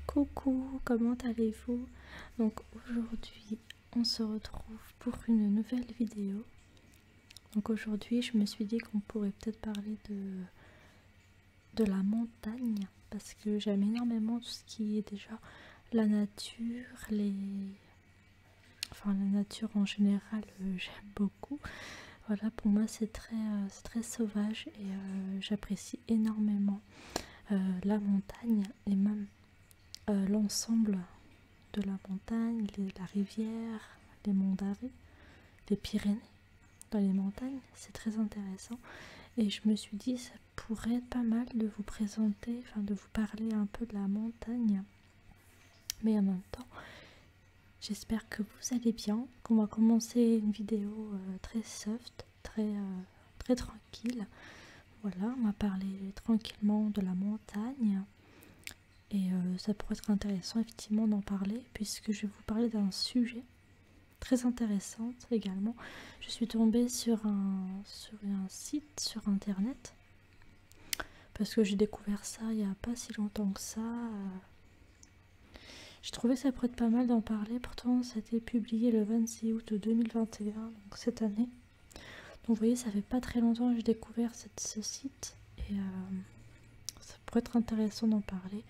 Coucou, comment allez-vous? Donc aujourd'hui on se retrouve pour une nouvelle vidéo. Donc aujourd'hui je me suis dit qu'on pourrait peut-être parler de la montagne parce que j'aime énormément tout ce qui est déjà la nature, la nature en général j'aime beaucoup. Voilà, pour moi c'est très sauvage et j'apprécie énormément la montagne et même l'ensemble de la montagne, la rivière, les monts d'Arrée, les Pyrénées dans les montagnes, c'est très intéressant. Et je me suis dit ça pourrait être pas mal de vous présenter, enfin de vous parler un peu de la montagne. Mais en même temps, j'espère que vous allez bien, qu'on va commencer une vidéo très soft, très tranquille. Voilà, on va parler tranquillement de la montagne. Et ça pourrait être intéressant effectivement d'en parler puisque je vais vous parler d'un sujet très intéressant également. Je suis tombée sur un site sur internet parce que j'ai découvert ça il n'y a pas si longtemps que ça. J'ai trouvé que ça pourrait être pas mal d'en parler, pourtant ça a été publié le 26 août 2021, donc cette année. Donc vous voyez, ça fait pas très longtemps que j'ai découvert ce site et ça pourrait être intéressant d'en parler.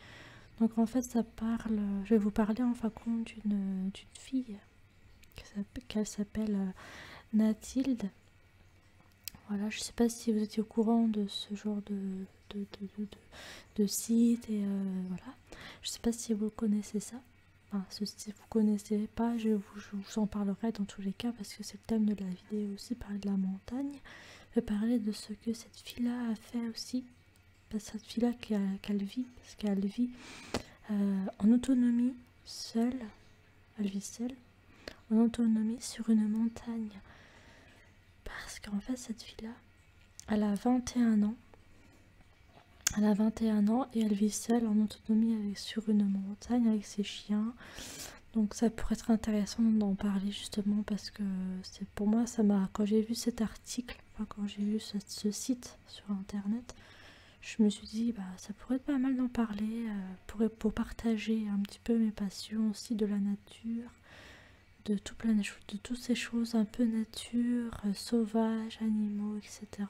Donc en fait ça parle, je vais vous parler en fin de compte d'une fille qui s'appelle Nathilde. Voilà, je sais pas si vous étiez au courant de ce genre de site et voilà. Je sais pas si vous connaissez ça. Enfin, si vous connaissez pas, je vous en parlerai dans tous les cas parce que c'est le thème de la vidéo aussi, parler de la montagne. Je vais parler de ce que cette fille-là a fait aussi. Cette fille-là qu'elle vit, parce qu'elle vit en autonomie, seule, elle vit seule, en autonomie sur une montagne. Parce qu'en fait, cette fille-là, elle a 21 ans. Elle a 21 ans et elle vit seule en autonomie sur une montagne avec ses chiens. Donc ça pourrait être intéressant d'en parler justement parce que c'est pour moi, quand j'ai vu cet article, quand j'ai vu ce site sur internet, je me suis dit ça pourrait être pas mal d'en parler pour partager un petit peu mes passions aussi de la nature, de tout plein de choses, de toutes ces choses un peu nature, sauvages, animaux, etc.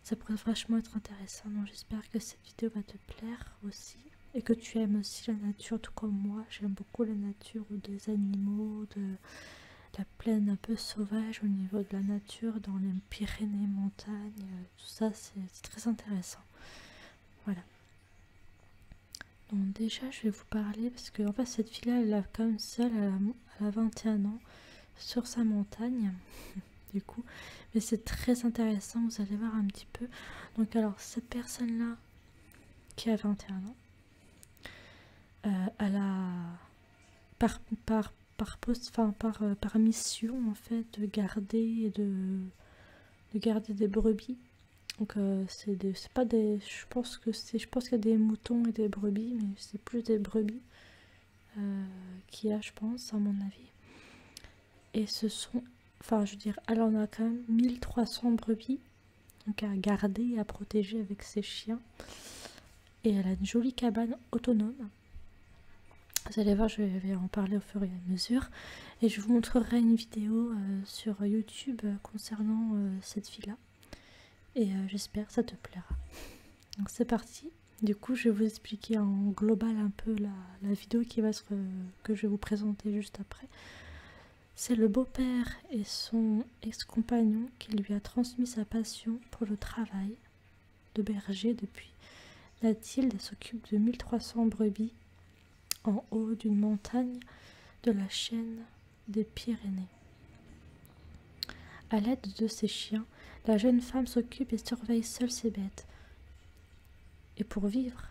Ça pourrait vachement être intéressant, donc j'espère que cette vidéo va te plaire aussi et que tu aimes aussi la nature tout comme moi. J'aime beaucoup la nature des animaux, de la plaine un peu sauvage au niveau de la nature dans les Pyrénées, montagnes, tout ça c'est très intéressant. Voilà. Donc déjà je vais vous parler parce que en fait cette fille-là elle est quand même seule, elle a 21 ans sur sa montagne du coup, mais c'est très intéressant, vous allez voir un petit peu. Donc alors cette personne-là qui a 21 ans, elle a par mission en fait de garder des brebis. Donc c'est pas des, je pense qu'il y a des moutons et des brebis, mais c'est plus des brebis qu'il y a, je pense, à mon avis. Et ce sont, enfin je veux dire, elle en a quand même 1300 brebis, donc à garder et à protéger avec ses chiens. Et elle a une jolie cabane autonome. Vous allez voir, je vais en parler au fur et à mesure. Et je vous montrerai une vidéo sur YouTube concernant cette fille-là. Et j'espère que ça te plaira. Donc c'est parti. Du coup, je vais vous expliquer en global un peu la vidéo que je vais vous présenter juste après. C'est le beau-père et son ex-compagnon qui lui a transmis sa passion pour le travail de berger depuis. Nathilde s'occupe de 1300 brebis en haut d'une montagne de la chaîne des Pyrénées. À l'aide de ses chiens, la jeune femme s'occupe et surveille seule ses bêtes. Et pour vivre,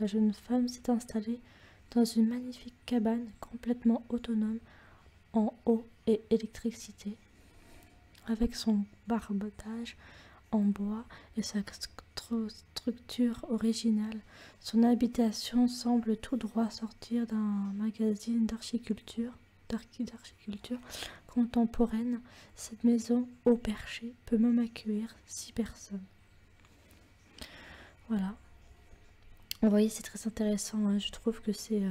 la jeune femme s'est installée dans une magnifique cabane complètement autonome en eau et électricité, avec son barbotage en bois et sa structure originale. Son habitation semble tout droit sortir d'un magazine d'architecture contemporaine. Cette maison au perché peut même accueillir 6 personnes. Voilà. Vous voyez, c'est très intéressant, hein. Je trouve que c'est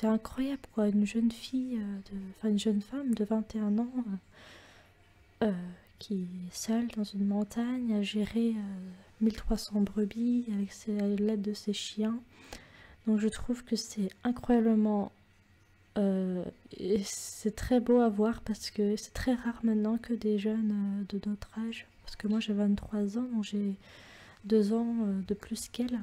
incroyable, quoi. Une jeune fille, enfin une jeune femme de 21 ans qui est seule dans une montagne à gérer 1300 brebis avec à l'aide de ses chiens. Donc je trouve que c'est incroyablement... et c'est très beau à voir parce que c'est très rare maintenant que des jeunes de notre âge, parce que moi j'ai 23 ans, donc j'ai 2 ans de plus qu'elle.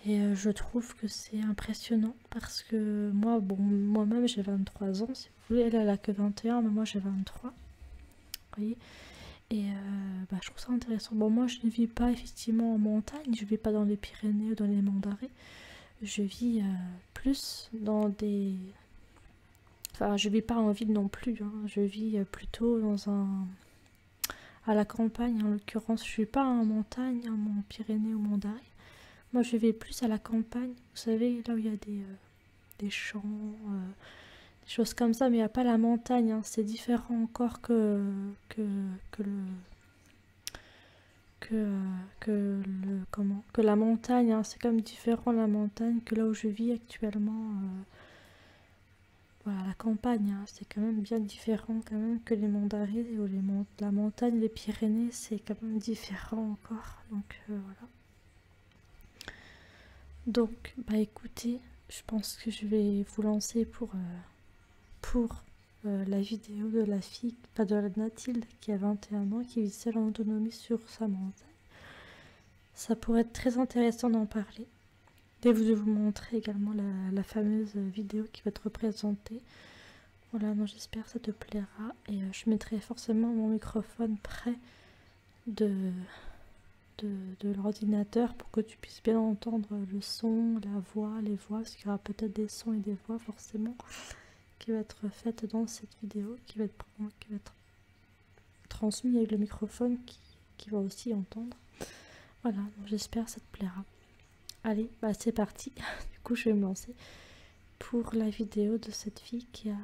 Et je trouve que c'est impressionnant parce que moi, bon, moi-même j'ai 23 ans, si vous voulez, elle a que 21, mais moi j'ai 23. Vous voyez? Et bah, je trouve ça intéressant. Bon, moi je ne vis pas effectivement en montagne, je ne vis pas dans les Pyrénées ou dans les Monts d'Arrée. Je vis plus dans des... Enfin, je vis pas en ville non plus, hein. Je vis plutôt dans à la campagne en l'occurrence. Je suis pas en montagne, en Pyrénées ou Monts d'Arrée. Moi, je vais plus à la campagne, vous savez, là où il y a des champs, des choses comme ça, mais il n'y a pas la montagne, hein. C'est différent encore que la montagne, hein. C'est comme différent la montagne que là où je vis actuellement. Voilà, la campagne, hein. C'est quand même bien différent quand même que les monts d'Arrée ou la montagne, les Pyrénées, c'est quand même différent encore. Donc voilà. Donc, bah écoutez, je pense que je vais vous lancer pour la vidéo de la fille, pas de la Mathilde, qui a 21 ans, qui vit seule en autonomie sur sa montagne. Ça pourrait être très intéressant d'en parler. Et de vous montrer également la fameuse vidéo qui va être présentée. Voilà, donc j'espère que ça te plaira. Et je mettrai forcément mon microphone près de l'ordinateur pour que tu puisses bien entendre le son, la voix, les voix, parce qu'il y aura peut-être des sons et des voix forcément qui va être faite dans cette vidéo, qui va être transmis avec le microphone qui va aussi entendre. Voilà, donc j'espère que ça te plaira. Allez, bah c'est parti. Du coup, je vais me lancer pour la vidéo de cette fille qui a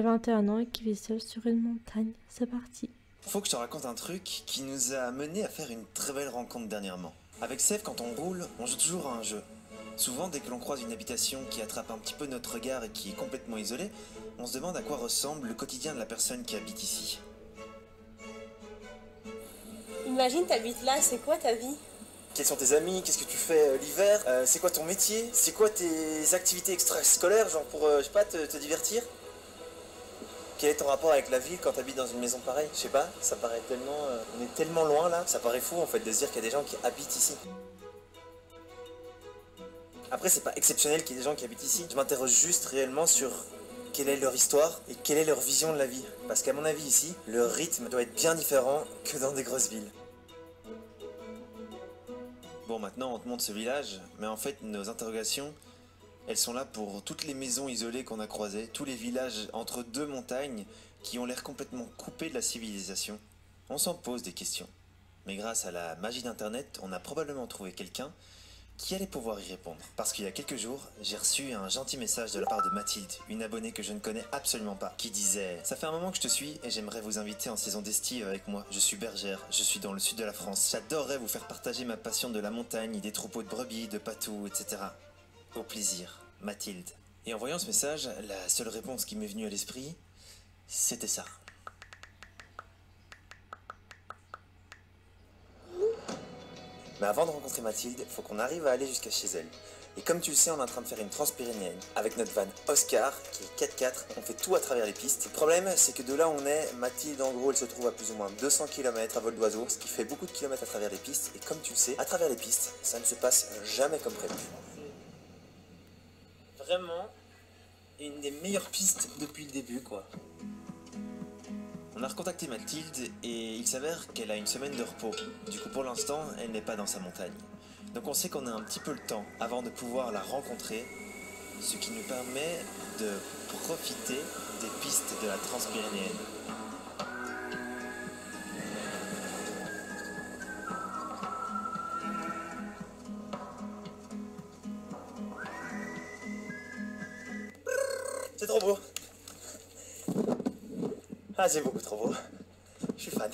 21 ans et qui vit seule sur une montagne. C'est parti. Faut que je te raconte un truc qui nous a mené à faire une très belle rencontre dernièrement. Avec Sève, quand on roule, on joue toujours à un jeu. Souvent, dès que l'on croise une habitation qui attrape un petit peu notre regard et qui est complètement isolée, on se demande à quoi ressemble le quotidien de la personne qui habite ici. Imagine, t'habites là, c'est quoi ta vie? Quels sont tes amis? Qu'est-ce que tu fais l'hiver? C'est quoi ton métier? C'est quoi tes activités extrascolaires, genre pour, je sais pas, te divertir? Quel est ton rapport avec la ville quand t'habites dans une maison pareille? Je sais pas, ça paraît tellement... on est tellement loin là, ça paraît fou en fait de se dire qu'il y a des gens qui habitent ici. Après, c'est pas exceptionnel qu'il y ait des gens qui habitent ici. Je m'interroge juste réellement sur quelle est leur histoire et quelle est leur vision de la vie. Parce qu'à mon avis ici, le rythme doit être bien différent que dans des grosses villes. Bon, maintenant on te montre ce village, mais en fait nos interrogations, elles sont là pour toutes les maisons isolées qu'on a croisées, tous les villages entre deux montagnes qui ont l'air complètement coupés de la civilisation. On s'en pose des questions. Mais grâce à la magie d'internet, on a probablement trouvé quelqu'un qui allait pouvoir y répondre. Parce qu'il y a quelques jours, j'ai reçu un gentil message de la part de Mathilde, une abonnée que je ne connais absolument pas, qui disait « Ça fait un moment que je te suis et j'aimerais vous inviter en saison d'estive avec moi. Je suis bergère, je suis dans le sud de la France. J'adorerais vous faire partager ma passion de la montagne, des troupeaux de brebis, de patous, etc. Au plaisir, Mathilde. » Et en voyant ce message, la seule réponse qui m'est venue à l'esprit, c'était ça. Mais avant de rencontrer Mathilde, il faut qu'on arrive à aller jusqu'à chez elle. Et comme tu le sais, on est en train de faire une transpyrénéenne avec notre van Oscar, qui est 4x4. On fait tout à travers les pistes. Le problème, c'est que de là où on est, Mathilde, en gros, elle se trouve à plus ou moins 200 km à vol d'oiseau, ce qui fait beaucoup de kilomètres à travers les pistes. Et comme tu le sais, à travers les pistes, ça ne se passe jamais comme prévu. Vraiment, une des meilleures pistes depuis le début, quoi. On a recontacté Mathilde et il s'avère qu'elle a une semaine de repos. Du coup, pour l'instant, elle n'est pas dans sa montagne. Donc on sait qu'on a un petit peu le temps avant de pouvoir la rencontrer, ce qui nous permet de profiter des pistes de la transpyrénéenne. C'est trop beau. Ah, c'est beaucoup trop beau. Je suis fan.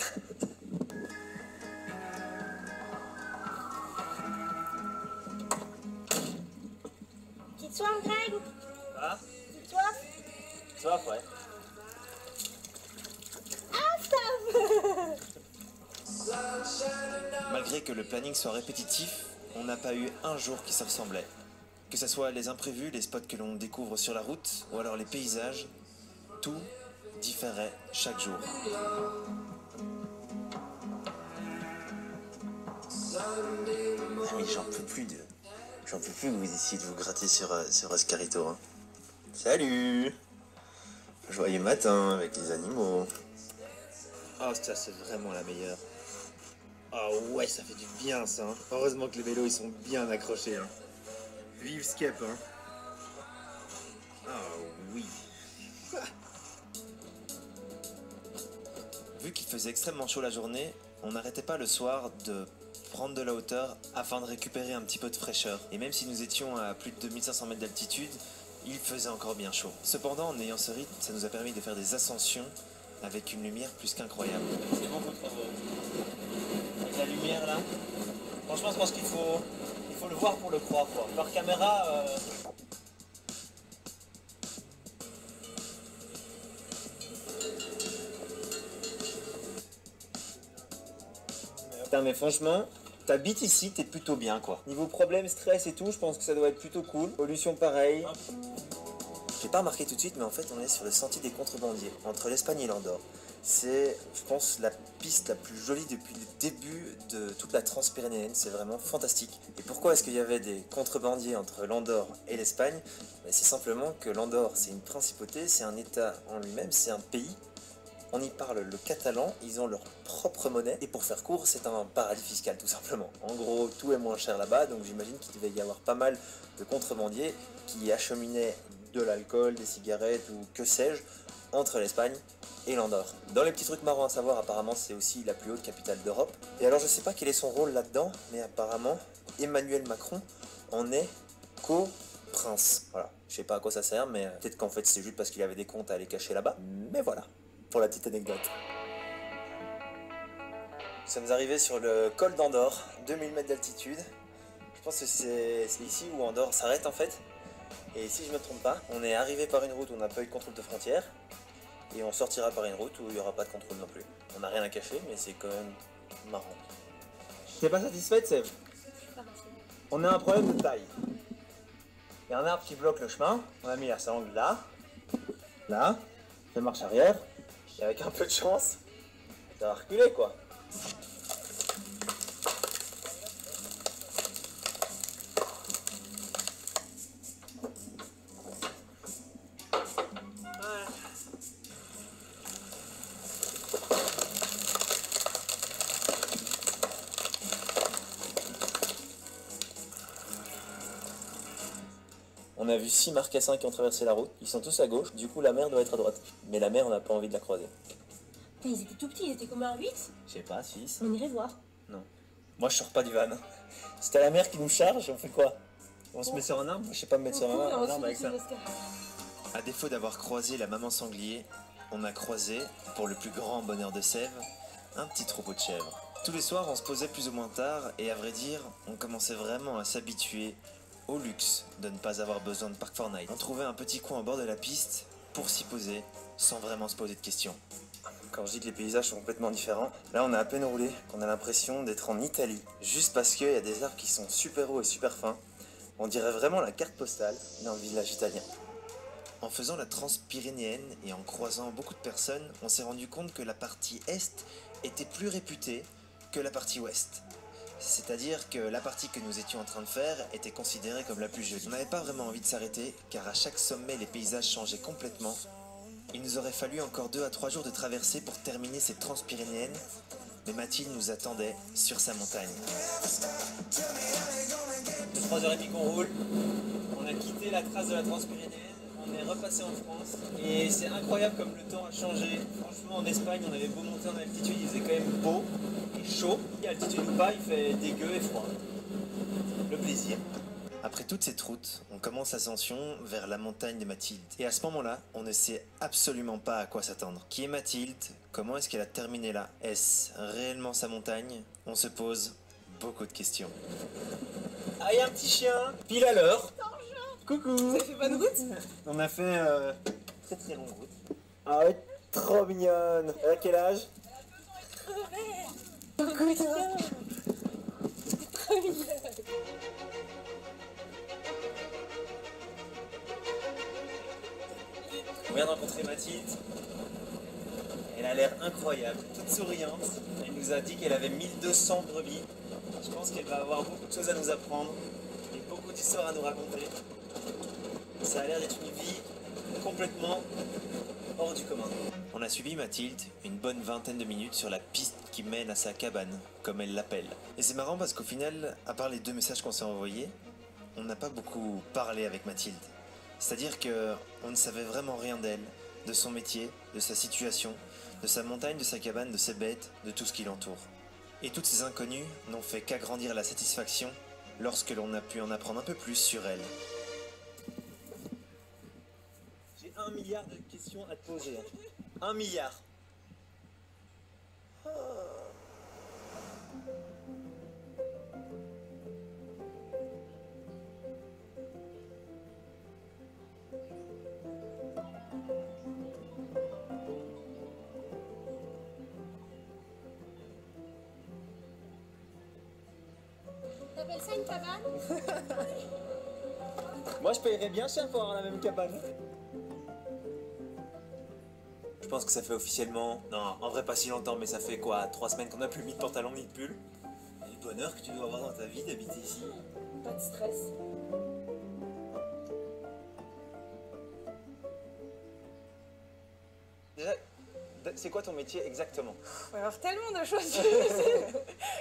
soif, Greg? Ah, Soif? soif, ouais. Malgré que le planning soit répétitif, on n'a pas eu un jour qui se ressemblait. Que ce soit les imprévus, les spots que l'on découvre sur la route, ou alors les paysages, tout différait chaque jour. Mais j'en peux plus que vous essayez de vous gratter sur Oscarito. Hein. Salut! Joyeux matin avec les animaux. Oh, ça c'est vraiment la meilleure. Ah ouais, ça fait du bien ça. Hein. Heureusement que les vélos ils sont bien accrochés. Hein. Vive Skep, hein. Ah oui. Vu qu'il faisait extrêmement chaud la journée, on n'arrêtait pas le soir de prendre de la hauteur afin de récupérer un petit peu de fraîcheur. Et même si nous étions à plus de 2500 mètres d'altitude, il faisait encore bien chaud. Cependant, en ayant ce rythme, ça nous a permis de faire des ascensions avec une lumière plus qu'incroyable. C'est bon votre avec la lumière là. Franchement, je pense qu'il faut le voir pour le croire quoi. Par caméra. Putain, mais franchement, t'habites ici, t'es plutôt bien quoi. Niveau problème, stress et tout, je pense que ça doit être plutôt cool. Pollution pareil. J'ai pas remarqué tout de suite, mais en fait, on est sur le sentier des contrebandiers, entre l'Espagne et l'Andorre. C'est, je pense, la piste la plus jolie depuis le début de toute la Transpyrénéenne. C'est vraiment fantastique. Et pourquoi est-ce qu'il y avait des contrebandiers entre l'Andorre et l'Espagne? C'est simplement que l'Andorre, c'est une principauté, c'est un État en lui-même, c'est un pays. On y parle le catalan, ils ont leur propre monnaie, et pour faire court, c'est un paradis fiscal tout simplement. En gros, tout est moins cher là-bas, donc j'imagine qu'il devait y avoir pas mal de contrebandiers qui acheminaient de l'alcool, des cigarettes ou que sais-je, entre l'Espagne et l'Andorre. Dans les petits trucs marrants à savoir, apparemment c'est aussi la plus haute capitale d'Europe. Et alors je sais pas quel est son rôle là-dedans, mais apparemment Emmanuel Macron en est co-prince. Voilà, je sais pas à quoi ça sert, mais peut-être qu'en fait c'est juste parce qu'il avait des comptes à aller cacher là-bas. Mais voilà, pour la petite anecdote. Nous sommes arrivés sur le col d'Andorre, 2000 mètres d'altitude. Je pense que c'est ici où Andorre s'arrête en fait. Et si je me trompe pas, on est arrivé par une route où on n'a pas eu de contrôle de frontières. Et on sortira par une route où il n'y aura pas de contrôle non plus. On n'a rien à cacher, mais c'est quand même marrant. T'es pas satisfaite, Sève? On a un problème de taille. Il y a un arbre qui bloque le chemin. On a mis la sangle là. Là. Fait marche arrière. Et avec un peu de chance, ça va reculer quoi. On a vu 6 marcassins qui ont traversé la route, ils sont tous à gauche, du coup la mer doit être à droite. Mais la mer, on n'a pas envie de la croiser. Putain, ils étaient tout petits, ils étaient combien? 8? Je sais pas, 6. On irait voir. Non. Moi je sors pas du van. Si t'as la mer qui nous charge, on fait quoi? On se met sur un arbre? Je sais pas me mettre sur un arbre avec ça. À défaut d'avoir croisé la maman sanglier, on a croisé, pour le plus grand bonheur de Sève, un petit troupeau de chèvres. Tous les soirs on se posait plus ou moins tard et à vrai dire, on commençait vraiment à s'habituer au luxe de ne pas avoir besoin de Park Fortnite. On trouvait un petit coin au bord de la piste pour s'y poser sans vraiment se poser de questions. Quand je dis que les paysages sont complètement différents, là on a à peine roulé qu'on a l'impression d'être en Italie. Juste parce qu'il y a des arbres qui sont super hauts et super fins. On dirait vraiment la carte postale d'un village italien. En faisant la Transpyrénéenne et en croisant beaucoup de personnes, on s'est rendu compte que la partie est était plus réputée que la partie ouest. C'est-à-dire que la partie que nous étions en train de faire était considérée comme la plus jolie. On n'avait pas vraiment envie de s'arrêter, car à chaque sommet les paysages changeaient complètement. Il nous aurait fallu encore 2 à 3 jours de traversée pour terminer cette Transpyrénéenne, mais Mathilde nous attendait sur sa montagne. 3h30 qu'on roule, on a quitté la trace de la Transpyrénéenne, on est repassé en France, et c'est incroyable comme le temps a changé. Franchement en Espagne on avait beau monter en altitude, il faisait quand même beau et chaud, et altitude ou pas il fait dégueu et froid. Le plaisir. Après toute cette route, on commence l'ascension vers la montagne de Mathilde. Et à ce moment-là, on ne sait absolument pas à quoi s'attendre. Qui est Mathilde? Comment est-ce qu'elle a terminé là? Est-ce réellement sa montagne? On se pose beaucoup de questions. Ah, il y a un petit chien, pile à l'heure. Coucou. Vous avez fait bonne route? On a fait très très longue route. Ah ouais, trop mignonne. Elle a quel âge? Coucou, toi. Trop mignonne. On vient de rencontrer Mathilde. Elle a l'air incroyable, toute souriante. Elle nous a dit qu'elle avait 1200 brebis. Je pense qu'elle va avoir beaucoup de choses à nous apprendre et beaucoup d'histoires à nous raconter. Ça a l'air d'être une vie complètement hors du commun. On a suivi Mathilde une bonne vingtaine de minutes sur la piste qui mène à sa cabane, comme elle l'appelle. Et c'est marrant parce qu'au final, à part les 2 messages qu'on s'est envoyés, on n'a pas beaucoup parlé avec Mathilde. C'est-à-dire qu'on ne savait vraiment rien d'elle, de son métier, de sa situation, de sa montagne, de sa cabane, de ses bêtes, de tout ce qui l'entoure. Et toutes ces inconnues n'ont fait qu'agrandir la satisfaction lorsque l'on a pu en apprendre un peu plus sur elle. J'ai 1 milliard de questions à te poser. 1 milliard. T'appelles ça une cabane? Moi, je paierais bien cher pour avoir la même cabane. Je pense que ça fait officiellement... Non, en vrai pas si longtemps, mais ça fait quoi, 3 semaines qu'on n'a plus mis de pantalon ni de pull. Et le bonheur que tu dois avoir dans ta vie d'habiter ici. Pas de stress. Déjà, c'est quoi ton métier exactement? On va avoir tellement de choses.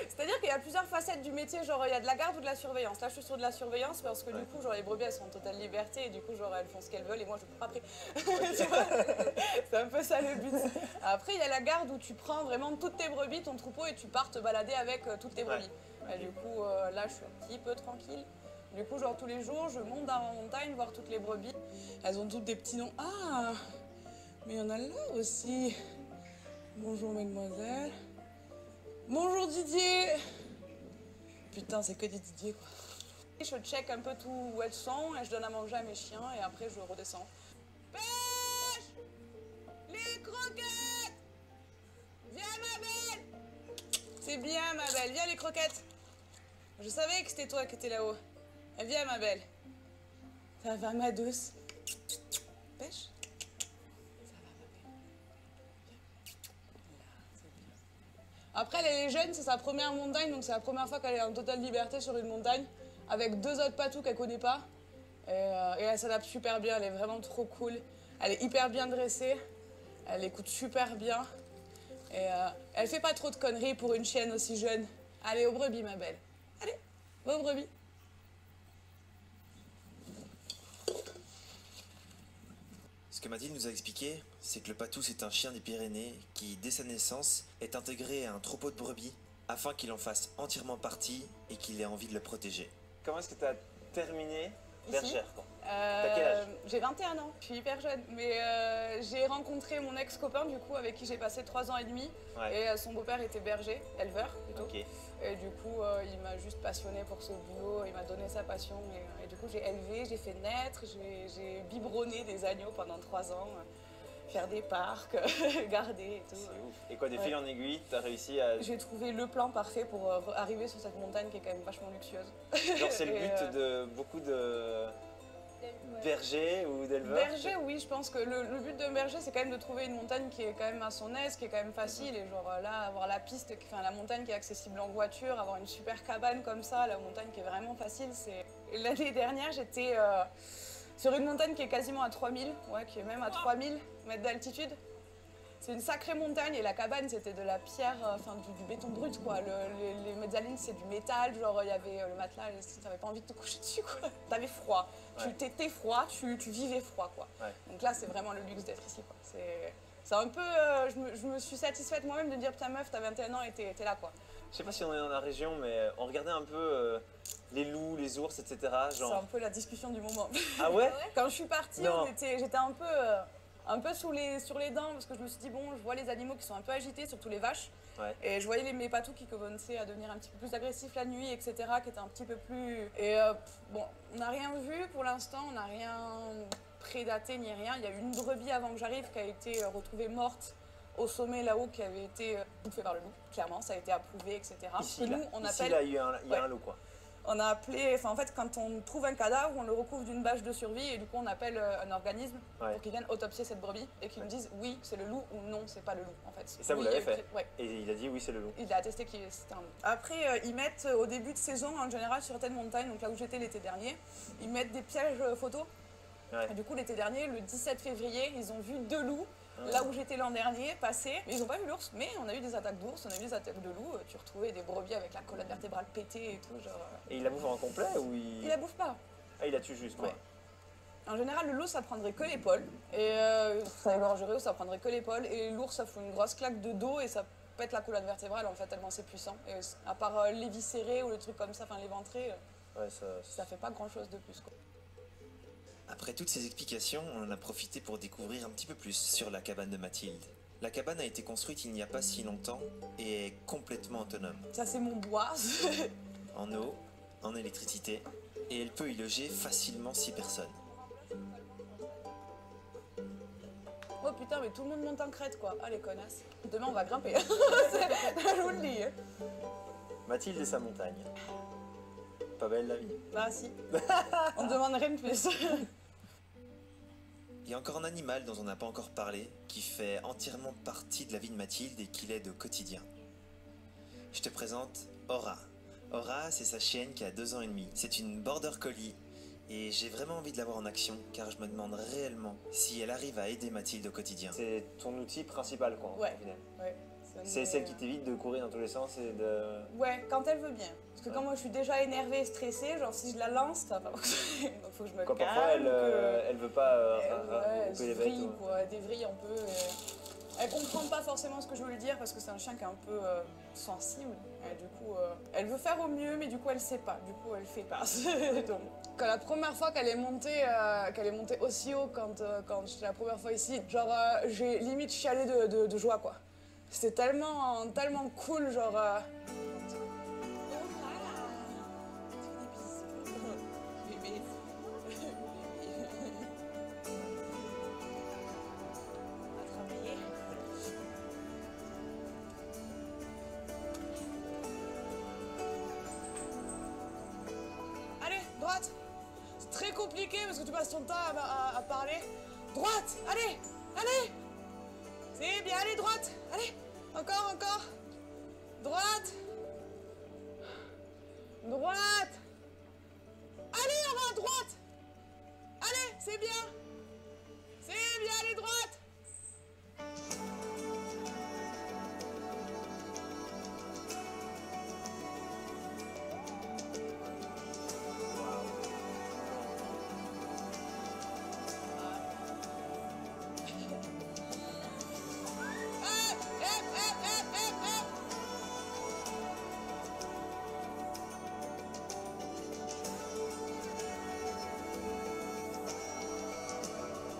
C'est-à-dire qu'il y a plusieurs facettes du métier, genre il y a de la garde ou de la surveillance. Là je suis sur de la surveillance parce que du coup genre les brebis elles sont en totale liberté et du coup genre elles font ce qu'elles veulent et moi je cours après. Tu vois, c'est un peu ça le but. Après il y a la garde où tu prends vraiment toutes tes brebis, ton troupeau et tu pars te balader avec toutes tes brebis. Et du coup là je suis un petit peu tranquille. Du coup genre tous les jours je monte dans la montagne voir toutes les brebis. Elles ont toutes des petits noms. Ah mais il y en a là aussi. Bonjour mademoiselle. Bonjour Didier. Putain, c'est que des Didier quoi. Je check un peu tout où elles sont et je donne à manger à mes chiens et après je redescends. Pêche! Les croquettes! Viens ma belle! C'est bien ma belle, viens les croquettes. Je savais que c'était toi qui étais là-haut. Viens ma belle. Ça va ma douce. Pêche? Après, elle est jeune, c'est sa première montagne, donc c'est la première fois qu'elle est en totale liberté sur une montagne, avec 2 autres patous qu'elle connaît pas. Et elle s'adapte super bien, elle est vraiment trop cool. Elle est hyper bien dressée, elle écoute super bien. Et elle fait pas trop de conneries pour une chienne aussi jeune. Allez, aux brebis, ma belle. Allez, va aux brebis. Ce que Mathilde nous a expliqué, c'est que le patou c'est un chien des Pyrénées qui, dès sa naissance, est intégré à un troupeau de brebis afin qu'il en fasse entièrement partie et qu'il ait envie de le protéger. Comment est-ce que tu as terminé bergère quoi? T'as quel âge? J'ai 21 ans, je suis hyper jeune, mais j'ai rencontré mon ex-copain du coup avec qui j'ai passé 3 ans et demi et son beau-père était berger, éleveur plutôt. Ok. Et du coup il m'a juste passionné pour ce boulot, il m'a donné sa passion et du coup j'ai élevé, j'ai fait naître, j'ai biberonné des agneaux pendant 3 ans, faire des parcs, garder et tout. C'est ouf. Et quoi, des fils en aiguille, t'as réussi à... J'ai trouvé le plan parfait pour arriver sur cette montagne qui est quand même vachement luxueuse. Genre c'est le but de beaucoup de bergers ou d'éleveurs? Berger, oui, je pense que le but d'un berger, c'est quand même de trouver une montagne qui est quand même à son aise, qui est quand même facile. Et genre là, avoir la piste, enfin la montagne qui est accessible en voiture, avoir une super cabane comme ça, la montagne qui est vraiment facile. L'année dernière, j'étais sur une montagne qui est quasiment à 3000, ouais, qui est même à 3000 mètres d'altitude. C'est une sacrée montagne et la cabane c'était de la pierre, enfin du béton brut quoi. Les mezzanines c'est du métal, genre il y avait le matelas, t'avais pas envie de te coucher dessus quoi. T'avais froid, tu t'étais froid, tu vivais froid quoi. Ouais. Donc là c'est vraiment le luxe d'être ici quoi. C'est un peu, je me suis satisfaite moi-même de dire putain meuf t'as 21 ans et t'es là quoi. Je sais pas si on est dans la région mais on regardait un peu les loups, les ours etc. Genre... C'est un peu la discussion du moment. Ah ouais? Quand je suis partie j'étais un peu sur les dents parce que je me suis dit bon je vois les animaux qui sont un peu agités, surtout les vaches. Ouais. Et je voyais mes patous qui commençaient à devenir un petit peu plus agressifs la nuit, etc., qui étaient un petit peu plus... Et bon, on n'a rien vu pour l'instant, on n'a rien prédaté ni rien. Il y a eu une brebis avant que j'arrive qui a été retrouvée morte au sommet là-haut, qui avait été bouffée par le loup, clairement, ça a été approuvé, etc. Ici, Nous, là, on ici, appelle... là, il y a un loup, quoi. On a appelé, enfin en fait quand on trouve un cadavre, on le recouvre d'une bâche de survie et du coup on appelle un organisme pour qu'ils viennent autopsier cette brebis et qu'ils nous disent oui c'est le loup ou non c'est pas le loup en fait. Et ça vous Oui, l'avez fait? Ouais. Et il a dit oui c'est le loup. Il a attesté que c'était un loup. Après ils mettent au début de saison en général sur certaines montagnes, donc là où j'étais l'été dernier, ils mettent des pièges photos. Ouais. Et du coup l'été dernier, le 17 février, ils ont vu 2 loups. Là où j'étais l'an dernier, passer, mais ils n'ont pas vu l'ours, mais on a eu des attaques d'ours, on a eu des attaques de loups, tu retrouvais des brebis avec la colonne vertébrale pétée et tout, genre... Et il la bouffe en complet ou il... Il la bouffe pas. Ah, il la tue juste, quoi. Ouais. En général, le loup, ça prendrait que l'épaule, et ça égorgerait, ça prendrait que l'épaule, et l'ours, ça fout une grosse claque de dos, et ça pète la colonne vertébrale, en fait, tellement c'est puissant. Et à part l'éviscérer ou les trucs comme ça, enfin l'éventrer, Ouais, ça fait pas grand-chose de plus, quoi. Après toutes ces explications, on en a profité pour découvrir un petit peu plus sur la cabane de Mathilde. La cabane a été construite il n'y a pas si longtemps et est complètement autonome. Ça, c'est mon bois. En eau, en électricité, et elle peut y loger facilement 6 personnes. Oh putain, mais tout le monde monte en crête, quoi. Ah, les connasses. Demain, on va grimper. Je vous le dis. Mathilde et sa montagne. Pas belle la vie. Bah, si. On ne demande rien de plus. Il y a encore un animal dont on n'a pas encore parlé, qui fait entièrement partie de la vie de Mathilde et qui l'aide au quotidien. Je te présente Aura. Aura, c'est sa chienne qui a 2 ans et demi. C'est une border collie et j'ai vraiment envie de la voir en action car je me demande réellement si elle arrive à aider Mathilde au quotidien. C'est ton outil principal, quoi, Ouais. au final. Ouais. C'est celle qui t'évite de courir dans tous les sens et de... Ouais, quand elle veut bien. Parce que quand moi je suis déjà énervée et stressée, genre si je la lance, ça va pas fonctionner. Donc faut que je me Quand calme. parfois elle veut pas elle couper les se bêtes. vrille, Ouais. quoi. Elle dévrille un peu. Elle comprend pas forcément ce que je veux lui dire parce que c'est un chien qui est un peu sensible. Et du coup, elle veut faire au mieux, mais du coup elle sait pas. Du coup elle fait pas. Donc, quand la première fois qu'elle est montée aussi haut quand j'étais la première fois ici, genre j'ai limite chialé de joie, quoi. C'était tellement cool, genre... Allez, droite. C'est très compliqué parce que tu passes ton temps à parler. Droite, allez, allez. C'est bien, allez, droite. Allez, encore. Droite. Droite. Allez, on va à droite. Allez, c'est bien. C'est bien, allez, droite.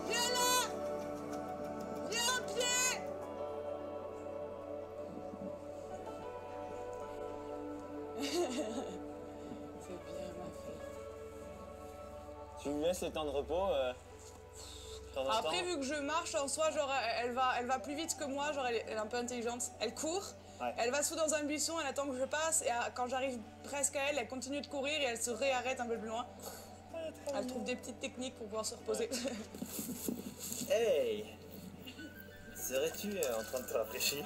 Viens là. Viens au pied. C'est bien, ma fille. Tu lui laisses le temps de repos de temps en Après, temps. vu que je marche en soi, genre, elle va plus vite que moi, genre, elle est un peu intelligente. Elle court, Ouais. elle va sous dans un buisson, elle attend que je passe, et quand j'arrive presque à elle, elle continue de courir et elle se réarrête un peu plus loin. Elle trouve des petites techniques pour pouvoir se reposer. Hey! Serais-tu en train de te rafraîchir?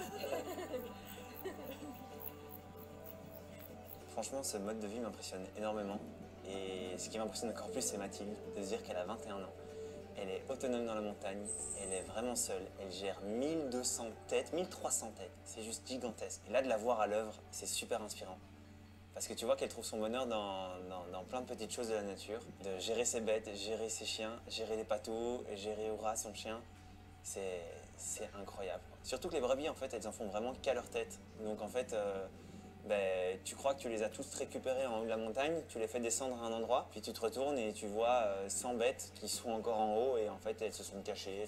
Franchement, ce mode de vie m'impressionne énormément. Et ce qui m'impressionne encore plus, c'est Mathilde, de se dire qu'elle a 21 ans. Elle est autonome dans la montagne, elle est vraiment seule. Elle gère 1200 têtes, 1300 têtes. C'est juste gigantesque. Et là, de la voir à l'œuvre, c'est super inspirant. Parce que tu vois qu'elle trouve son bonheur dans plein de petites choses de la nature. De gérer ses bêtes, gérer ses chiens, gérer les patous, gérer Aura, son chien. C'est incroyable. Surtout que les brebis, en fait, elles en font vraiment qu'à leur tête. Donc en fait, tu crois que tu les as tous récupérés en haut de la montagne, tu les fais descendre à un endroit, puis tu te retournes et tu vois 100 bêtes qui sont encore en haut et en fait elles se sont cachées,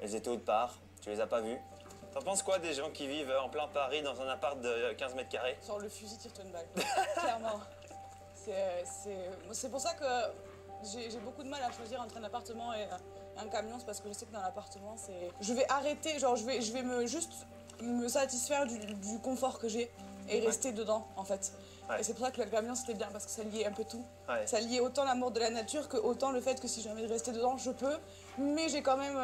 elles étaient autre part, tu les as pas vues. T'en penses quoi des gens qui vivent en plein Paris dans un appart de 15 mètres carrés? Genre le fusil tire-toi une balle. Clairement. C'est pour ça que j'ai beaucoup de mal à choisir entre un appartement et un camion. C'est parce que je sais que dans l'appartement, je vais arrêter, genre je vais juste me satisfaire du confort que j'ai et rester dedans en fait. Ouais. Et c'est pour ça que le camion c'était bien parce que ça liait un peu tout. Ouais. Ça liait autant l'amour de la nature que autant le fait que si j'ai envie de rester dedans, je peux. Mais j'ai quand même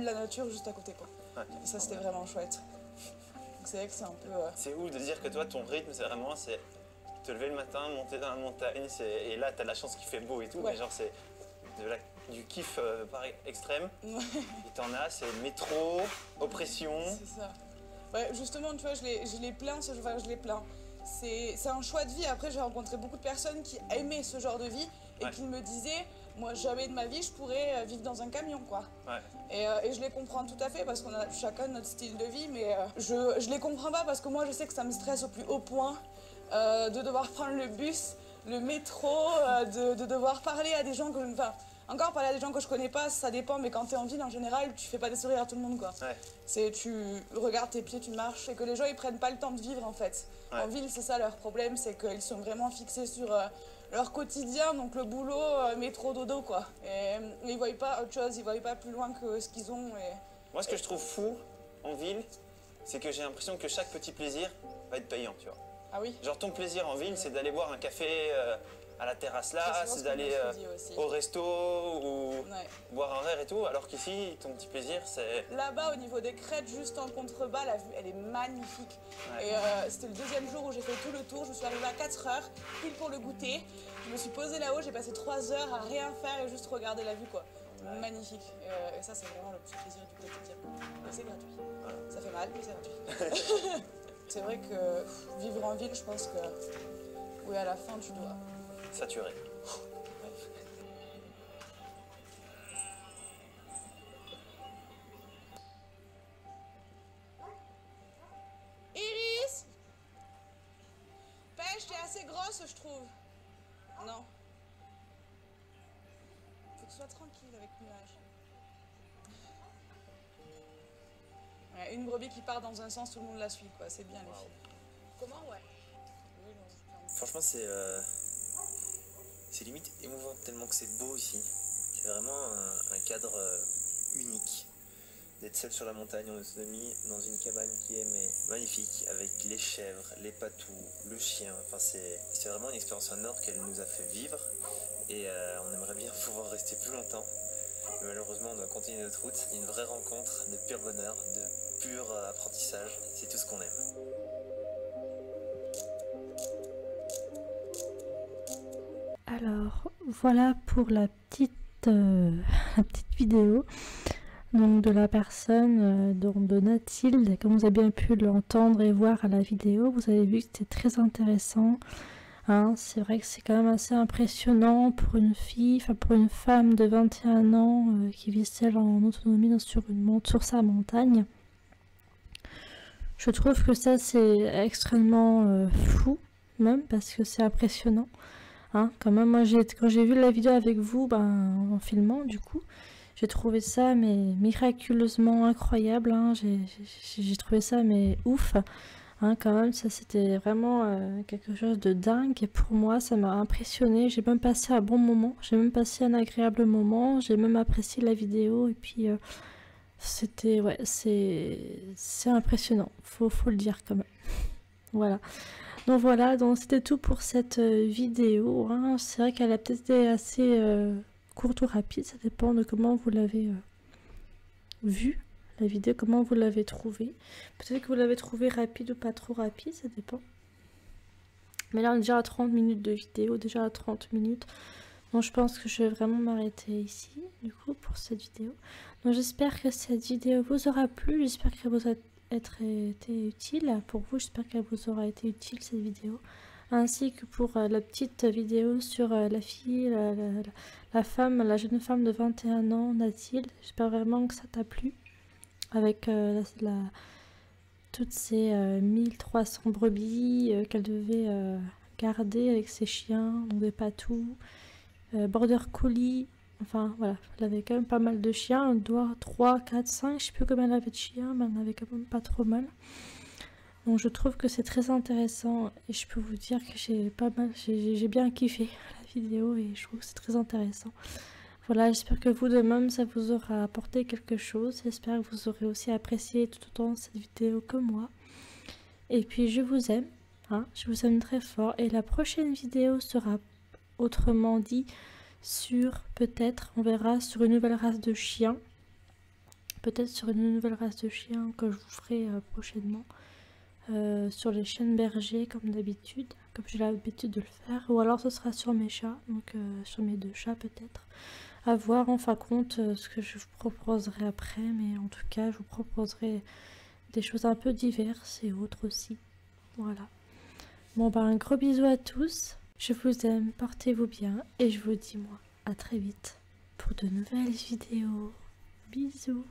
la nature juste à côté quoi. Ouais. Et ça c'était vraiment chouette. Donc c'est vrai que c'est un peu... C'est ouf de dire que toi, ton rythme, c'est vraiment te lever le matin, monter dans la montagne, et là, t'as de la chance qu'il fait beau et tout, Ouais. mais genre, c'est du kiff pareil, extrême. Ouais. Et t'en as, c'est métro, oppression. C'est ça. Ouais, justement, tu vois, je les plains, je les plains. C'est un choix de vie. Après, j'ai rencontré beaucoup de personnes qui aimaient ce genre de vie et Ouais. qui me disaient, moi, jamais de ma vie, je pourrais vivre dans un camion, quoi. Ouais. Et je les comprends tout à fait parce qu'on a chacun notre style de vie, mais je les comprends pas parce que moi, je sais que ça me stresse au plus haut point de devoir prendre le bus, le métro, de devoir parler à des gens que... Enfin, encore parler à des gens que je connais pas, ça dépend, mais quand t'es en ville, en général, tu fais pas des sourires à tout le monde, quoi. Ouais. Tu regardes tes pieds, tu marches, et que les gens, ils prennent pas le temps de vivre, en fait. Ouais. En ville, c'est ça leur problème, c'est qu'ils sont vraiment fixés sur leur quotidien, donc le boulot, métro, dodo, quoi. Et ils voient pas autre chose, ils voient pas plus loin que ce qu'ils ont. Et... Moi, ce que je trouve fou en ville, c'est que j'ai l'impression que chaque petit plaisir va être payant, tu vois. Ah oui. Genre, ton plaisir en ville, c'est d'aller boire un café à la terrasse là, C'est souvent c'est ce qu'on d'aller me dit aussi. au resto ou Ouais. boire un verre et tout, alors qu'ici, ton petit plaisir, c'est... Là-bas, au niveau des crêtes, juste en contrebas, la vue, elle est magnifique. Ouais. Et c'était le deuxième jour où j'ai fait tout le tour. Je suis arrivée à 4 heures, pile pour le goûter. Je me suis posée là-haut, j'ai passé 3 heures à rien faire et juste regarder la vue, quoi. Ouais. Magnifique. Et ça, c'est vraiment le petit plaisir du quotidien. Et c'est gratuit. Voilà. Ça fait mal, mais c'est gratuit. C'est vrai que vivre en ville, je pense que... Oui, à la fin, tu dois... Saturé. Iris! Pêche, t'es assez grosse, je trouve. Non. Faut que tu sois tranquille avec nuage. Ouais, une brebis qui part dans un sens, tout le monde la suit, quoi. C'est bien, les filles. Comment, ouais? Oui, non, je ferme. Franchement, c'est limite émouvant tellement que c'est beau ici. C'est vraiment un cadre unique. D'être seul sur la montagne en autonomie, dans une cabane qui est magnifique, avec les chèvres, les patous, le chien. Enfin, c'est vraiment une expérience sonore qu'elle nous a fait vivre. Et on aimerait bien pouvoir rester plus longtemps. Mais malheureusement, on doit continuer notre route. C'est une vraie rencontre de pur bonheur, de pur apprentissage. C'est tout ce qu'on aime. Alors voilà pour la petite vidéo donc de la personne de Nathilde. Comme vous avez bien pu l'entendre et voir à la vidéo, vous avez vu que c'était très intéressant. Hein, c'est vrai que c'est quand même assez impressionnant pour une fille, enfin pour une femme de 21 ans qui vit seule en autonomie sur sa montagne. Je trouve que ça c'est extrêmement fou même parce que c'est impressionnant. Hein, quand même, moi quand j'ai vu la vidéo avec vous, en filmant du coup, j'ai trouvé ça mais miraculeusement incroyable. Hein, j'ai trouvé ça mais ouf. Hein, quand même, ça c'était vraiment quelque chose de dingue et pour moi ça m'a impressionné. J'ai même passé un bon moment, j'ai même passé un agréable moment, j'ai même apprécié la vidéo et puis c'était, ouais, c'est impressionnant, faut le dire quand même. Voilà. Donc voilà, donc c'était tout pour cette vidéo. Hein. C'est vrai qu'elle a peut-être été assez courte ou rapide, ça dépend de comment vous l'avez vue, la vidéo, comment vous l'avez trouvée. Peut-être que vous l'avez trouvée rapide ou pas trop rapide, ça dépend. Mais là on est déjà à 30 minutes de vidéo, déjà à 30 minutes. Donc je pense que je vais vraiment m'arrêter ici, du coup, pour cette vidéo. Donc j'espère que cette vidéo vous aura plu, j'espère qu'elle vous a été utile pour vous, j'espère qu'elle vous aura été utile cette vidéo, ainsi que pour la petite vidéo sur la fille, la jeune femme de 21 ans, Nathilde. J'espère vraiment que ça t'a plu, avec toutes ces 1300 brebis qu'elle devait garder avec ses chiens, donc des patous, border collie, Enfin voilà, elle avait quand même pas mal de chiens, elle doit 3, 4, 5, je sais plus combien elle avait de chiens, mais elle en avait quand même pas trop mal. Donc je trouve que c'est très intéressant et je peux vous dire que j'ai bien kiffé la vidéo et je trouve que c'est très intéressant. Voilà, j'espère que vous de même ça vous aura apporté quelque chose, j'espère que vous aurez aussi apprécié tout autant cette vidéo que moi. Et puis je vous aime, hein, je vous aime très fort et la prochaine vidéo sera autrement dit sur, peut-être, on verra, sur une nouvelle race de chiens. Peut-être sur une nouvelle race de chiens que je vous ferai prochainement. Sur les chiens bergers comme d'habitude, comme j'ai l'habitude de le faire. Ou alors ce sera sur mes chats, donc sur mes 2 chats peut-être. À voir en fin de compte ce que je vous proposerai après. Mais en tout cas, je vous proposerai des choses un peu diverses et autres aussi. Voilà. Bon ben un gros bisou à tous. Je vous aime, portez-vous bien et je vous dis moi à très vite pour de nouvelles vidéos. Bisous.